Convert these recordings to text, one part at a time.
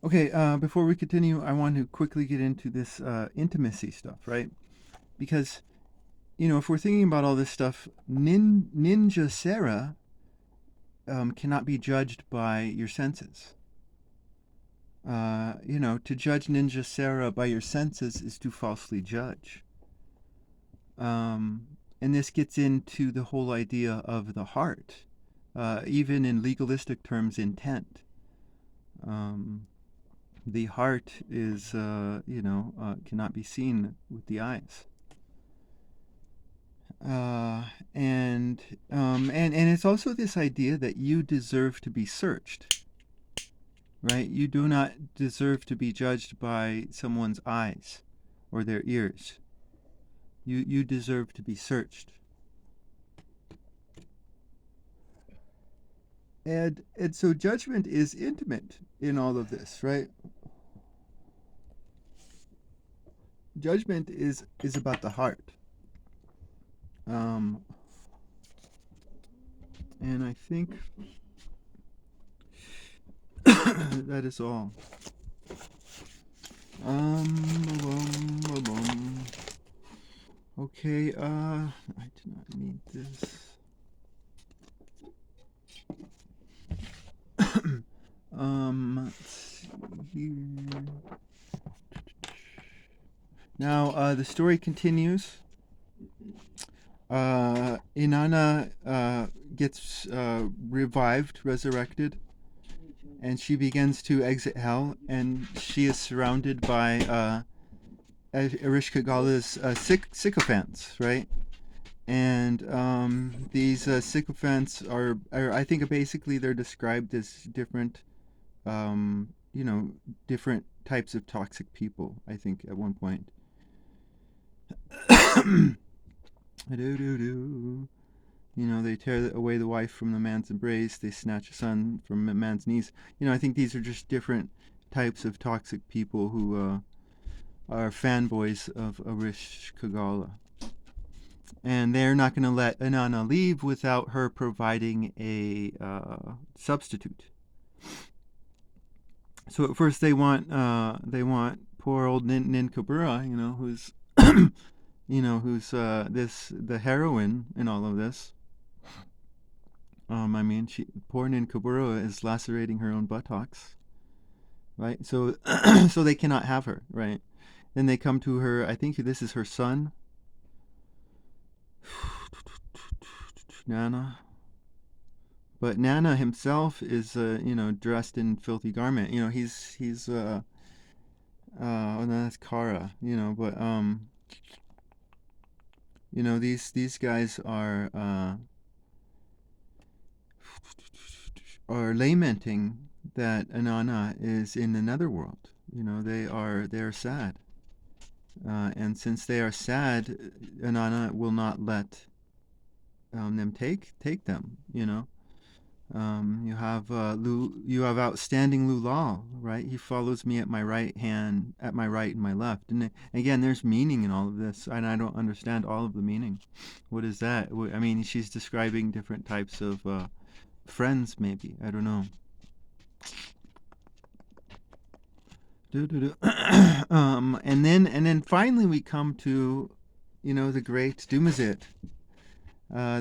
Okay, before we continue, I want to quickly get into this intimacy stuff, right? Because, if we're thinking about all this stuff, Ninja Sarah cannot be judged by your senses. To judge Ninja Sarah by your senses is to falsely judge. Um, and this gets into the whole idea of the heart, even in legalistic terms, intent. Um, the heart is, cannot be seen with the eyes. Uh, and and it's also this idea that you deserve to be searched, right? You do not deserve to be judged by someone's eyes or their ears. You deserve to be searched. And so judgment is intimate in all of this, right? Judgment is about the heart. Um, and I think that is all. Um, okay, I do not need this. Let's see here. Now, the story continues. Inanna gets revived, resurrected, and she begins to exit hell, and she is surrounded by Erishkagala's sycophants, right? And these sycophants are, I think, basically they're described as different, um, you know, different types of toxic people. I think at one point. Do do do. They tear away the wife from the man's embrace. They snatch a son from a man's knees. I think these are just different types of toxic people who are fanboys of Arish Kagala. And they're not going to let Inanna leave without her providing a substitute. So at first they want poor old Nin Kabura, who's who's this the heroine in all of this. I mean, poor Nin Kabura is lacerating her own buttocks, right? So so they cannot have her, right? Then they come to her. I think this is her son, Nana. But Nana himself is, dressed in filthy garment. He's oh no, that's Kara. But these guys are lamenting that Inanna is in the netherworld. They are sad, and since they are sad, Inanna will not let them take them. You have outstanding Lulal, right? He follows me at my right hand, at my right and my left. And again, there's meaning in all of this, and I don't understand all of the meaning. What is that? I mean, she's describing different types of friends, maybe. I don't know. And then finally we come to, the great Dumazit.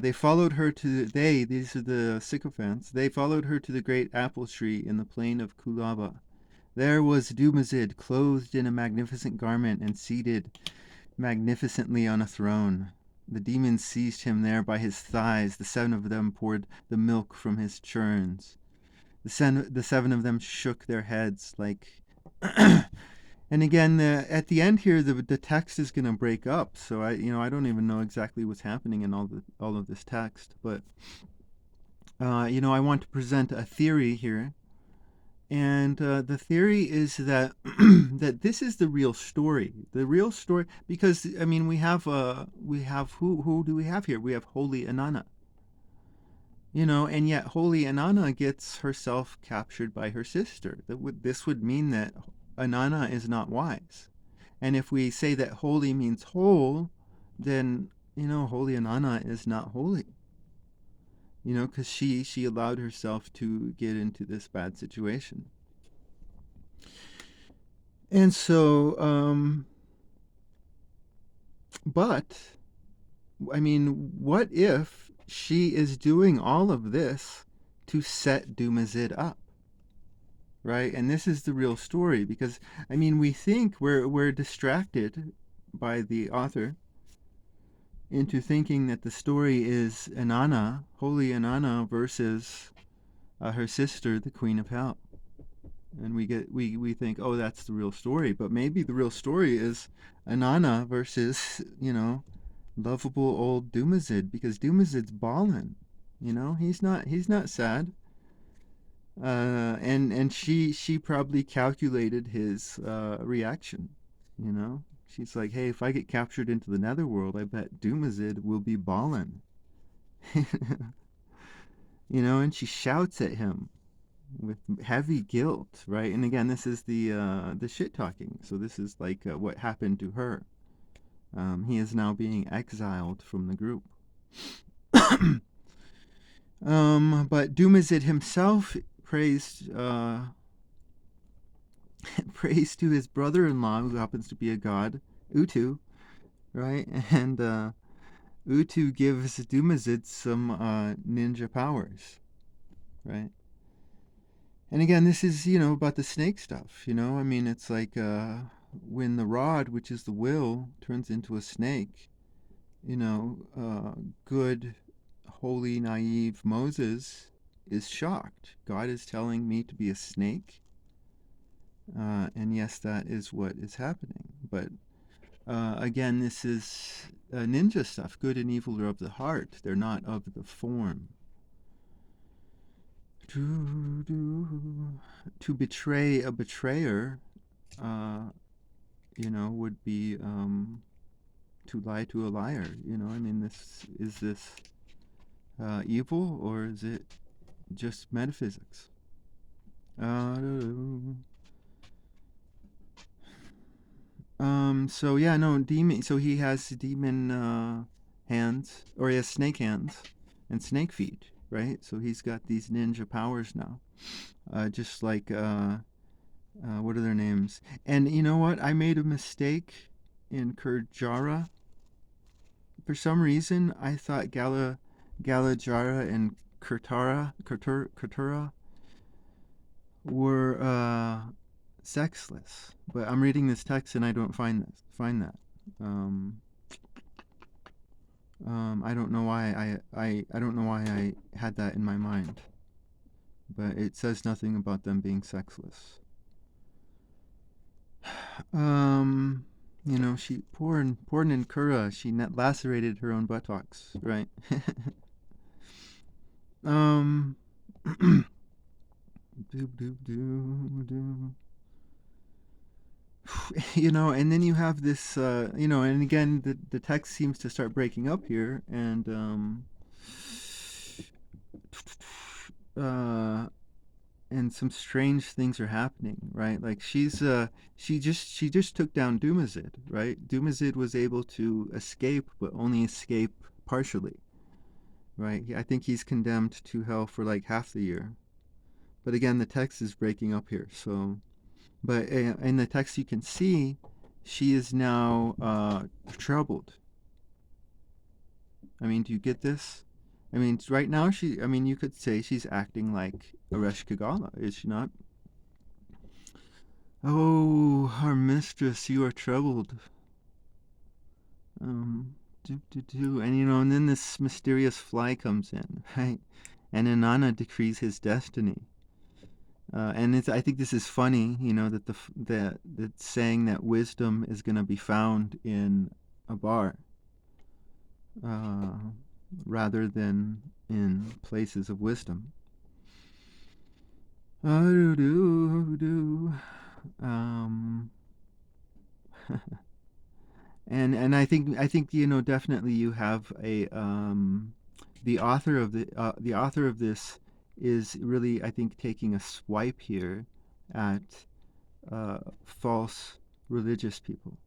They followed her to these are the sycophants. They followed her to the great apple tree in the plain of Kulaba. There was Dumazid, clothed in a magnificent garment and seated magnificently on a throne. The demons seized him there by his thighs. The seven of them poured the milk from his churns. The seven of them shook their heads like. And again, at the end here, the text is going to break up. So I don't even know exactly what's happening in all of this text. But I want to present a theory here, and the theory is that that this is the real story. Because I mean, we have who do we have here? We have Holy Inanna. And yet Holy Inanna gets herself captured by her sister. This would mean that Inanna is not wise. And if we say that holy means whole, then, Holy Inanna is not holy. Because she allowed herself to get into this bad situation. And so, but I mean, what if she is doing all of this to set Dumazid up, right? And this is the real story because I mean, we think we're distracted by the author into thinking that the story is Inanna, holy Inanna, versus her sister, the Queen of Hell. And we think, oh, that's the real story. But maybe the real story is Inanna versus, lovable old Dumazid, because Dumazid's ballin'. He's not sad. And she probably calculated his reaction. You know, she's like, hey, if I get captured into the netherworld, I bet Dumazid will be ballin'. And she shouts at him with heavy guilt, right? And again, this is the shit talking. So this is like what happened to her. He is now being exiled from the group. But Dumazid himself praised praised to his brother-in-law, who happens to be a god, Utu, right? And Utu gives Dumazid some ninja powers, right? And again, this is, about the snake stuff, I mean, it's like when the rod, which is the will, turns into a snake, good, holy, naive Moses is shocked. God is telling me to be a snake. And yes, that is what is happening. But again, this is ninja stuff. Good and evil are of the heart, they're not of the form. To betray a betrayer, would be to lie to a liar. I mean, this evil, or is it just metaphysics? So yeah, no, demon. So he has demon hands, or he has snake hands and snake feet, right? So he's got these ninja powers now. Just like what are their names? And you know what? I made a mistake in Kurjara. For some reason, I thought Galajara and Kurtura were sexless. But I'm reading this text and I don't find that. Um, I don't know why I don't know why I had that in my mind. But it says nothing about them being sexless. Um, she poor Ninkura, she lacerated her own buttocks, right? um, doob doob doo doo. And then you have this, and again, the text seems to start breaking up here, and uh, and some strange things are happening, right? Like she just took down Dumazid, right? Dumazid was able to escape, but only escape partially, right? I think he's condemned to hell for like half the year. But again, the text is breaking up here, so. But in the text, you can see she is now troubled. I mean, do you get this? I mean, right now I mean, you could say she's acting like Aresh Kagala, is she not? Oh, our mistress, you are troubled. Um, and and then this mysterious fly comes in, right? And Inanna decrees his destiny. And I think this is funny, that that saying that wisdom is going to be found in a bar, uh, rather than in places of wisdom. Um, and I think definitely you have a the author of this is really, I think, taking a swipe here at false religious people.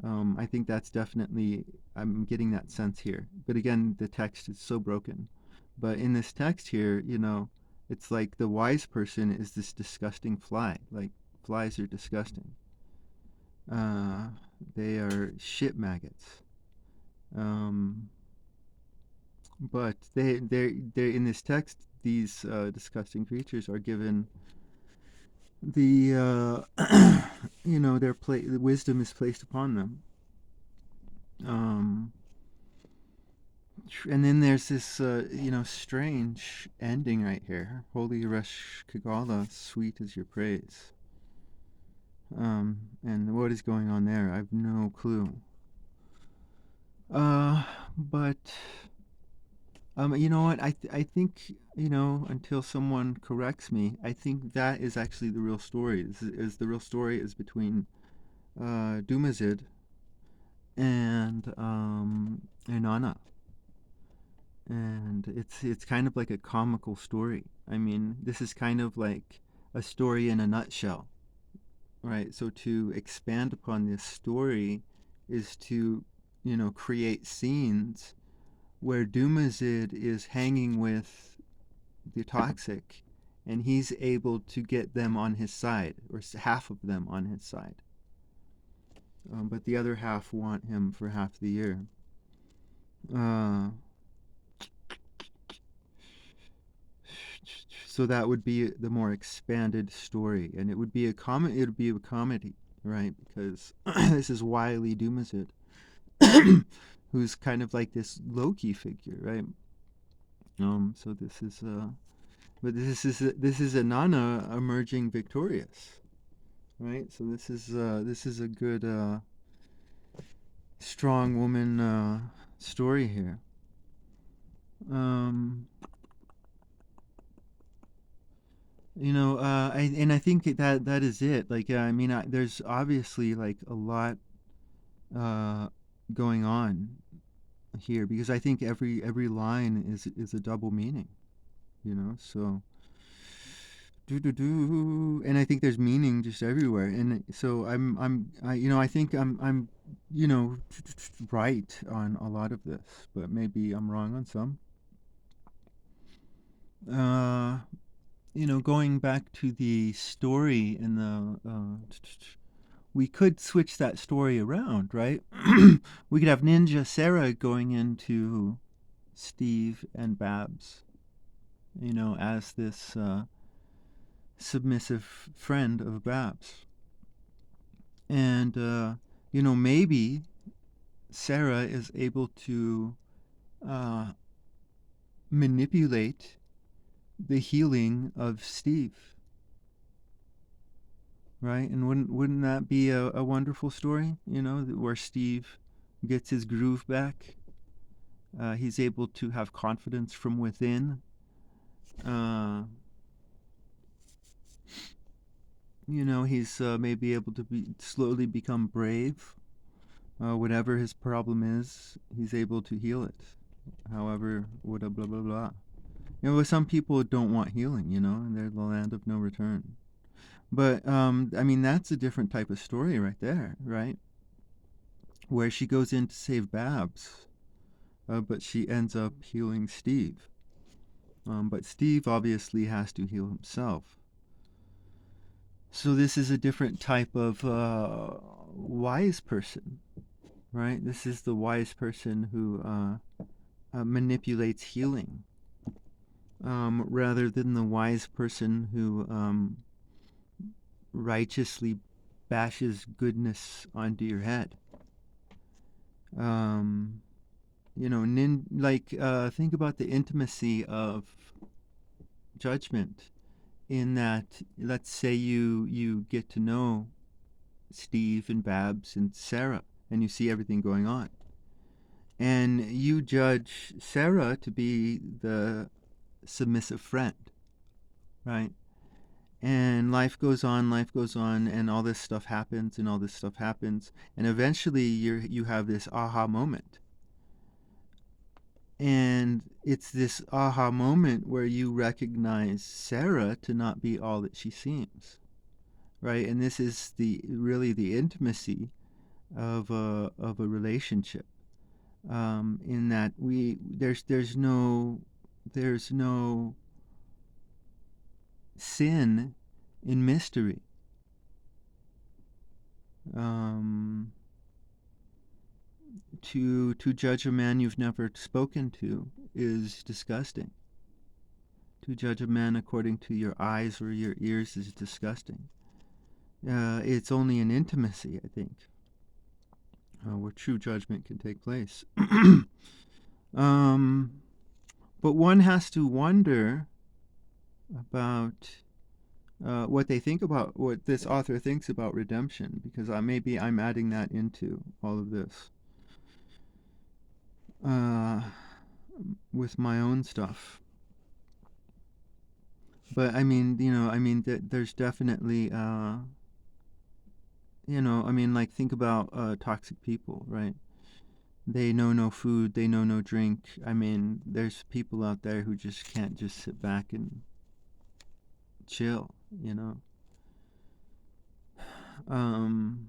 I think that's definitely, I'm getting that sense here. But again, the text is so broken. But in this text here, it's like the wise person is this disgusting fly. Like, flies are disgusting. Uh, they are shit maggots. Um, but they in this text, these disgusting creatures are given their the wisdom is placed upon them. Um, and then there's this strange ending right here. Holy Resh Kagala, sweet is your praise. And what is going on there? I have no clue. Uh, but you know what? I think, until someone corrects me, I think that is actually the real story. Is the real story is between Dumazid and Inanna, and it's kind of like a comical story. I mean, this is kind of like a story in a nutshell, right? So to expand upon this story is to, create scenes where Dumazid is hanging with the toxic, and he's able to get them on his side, or half of them on his side. But the other half want him for half the year. Uh, so that would be the more expanded story, and it would be a comedy, right? Because this is Wiley Dumazid, who's kind of like this Loki figure, right? So this is but this is Inanna emerging victorious, right? So this is a good strong woman story here. Um, I think that is it. Like, I mean, there's obviously like a lot uh, going on here, because I think every line is a double meaning. So do do do, and I think there's meaning just everywhere. And so I think I'm right on a lot of this, but maybe I'm wrong on some. Uh, going back to the story in the we could switch that story around, right? We could have Ninja Sarah going into Steve and Babs, as this submissive friend of Babs. And, maybe Sarah is able to uh, manipulate the healing of Steve, right? And wouldn't that be a wonderful story, where Steve gets his groove back? He's able to have confidence from within. Uh, he's maybe able to slowly become brave. Whatever his problem is, he's able to heal it. However, blah blah blah blah. Some people don't want healing, and they're the land of no return. But I mean, that's a different type of story right there, right? Where she goes in to save Babs, but she ends up healing Steve. But Steve obviously has to heal himself. So this is a different type of wise person, right? This is the wise person who manipulates healing, rather than the wise person who righteously bashes goodness onto your head. Think about the intimacy of judgment, in that, let's say you get to know Steve and Babs and Sarah, and you see everything going on, and you judge Sarah to be the submissive friend, right? And life goes on, and all this stuff happens, and all this stuff happens, and eventually you have this aha moment. And it's this aha moment where you recognize Sarah to not be all that she seems, right? And this is really the intimacy of a relationship, in that there's no sin in mystery, Um, to judge a man you've never spoken to is disgusting. To judge a man according to your eyes or your ears is disgusting. It's only in intimacy, I think, where true judgment can take place. um, but one has to wonder about what they think about what this author thinks about redemption, because maybe I'm adding that into all of this uh, with my own stuff. But I mean, there's definitely, I mean, like think about toxic people, right? They know no food, they know no drink. I mean, there's people out there who just can't just sit back and chill, you know. Um,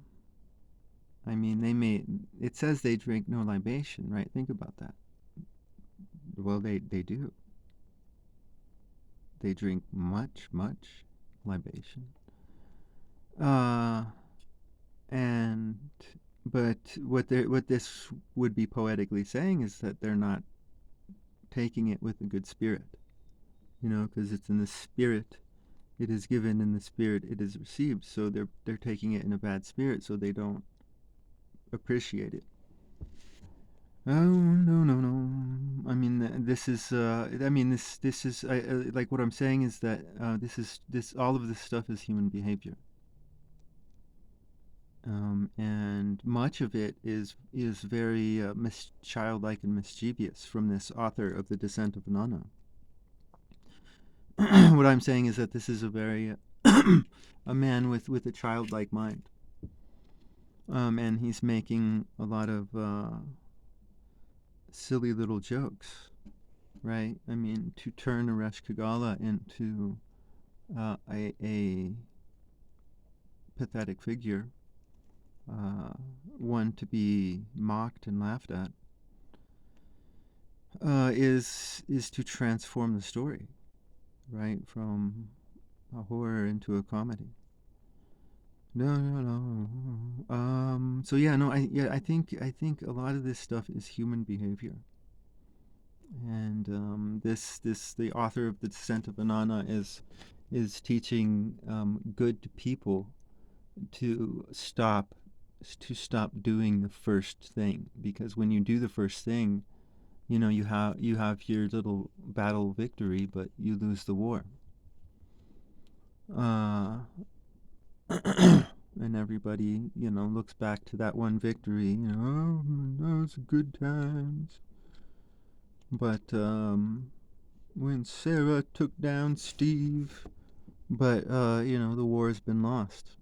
I mean, it says they drink no libation, right? Think about that. Well, they do. They drink much libation. Uh, and but what this would be poetically saying is that they're not taking it with a good spirit, because it's in the spirit it is given, in the spirit it is received. So they're taking it in a bad spirit, so they don't appreciate it. Oh no! I mean, this is. I mean, this is. Like what I'm saying is that this. All of this stuff is human behavior, and much of it is very childlike and mischievous from this author of the Descent of Inanna. What I'm saying is that this is a very a man with a childlike mind, and he's making a lot of silly little jokes, right? I mean, to turn Aresh Kagala into a pathetic figure, uh, one to be mocked and laughed at, is to transform the story, right, from a horror into a comedy. No. So yeah, no. I think a lot of this stuff is human behavior, and the author of the Descent of Inanna is teaching good people to stop doing the first thing, because when you do the first thing, you have your little battle victory, but you lose the war. Uh, and everybody, looks back to that one victory. Oh, those good times. But when Sarah took down Steve, but the war has been lost.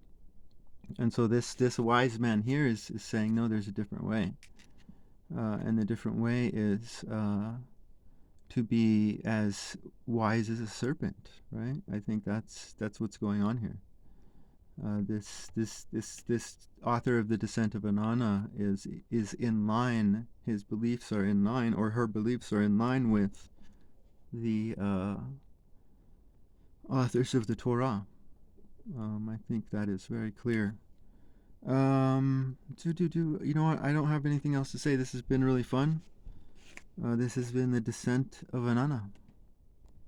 And so this wise man here is saying, no, there's a different way, and the different way is to be as wise as a serpent, right? I think that's what's going on here. This author of the Descent of Inanna is in line. His beliefs are in line, or her beliefs are in line with the authors of the Torah. I think that is very clear. You know what? I don't have anything else to say. This has been really fun. This has been the Descent of Inanna.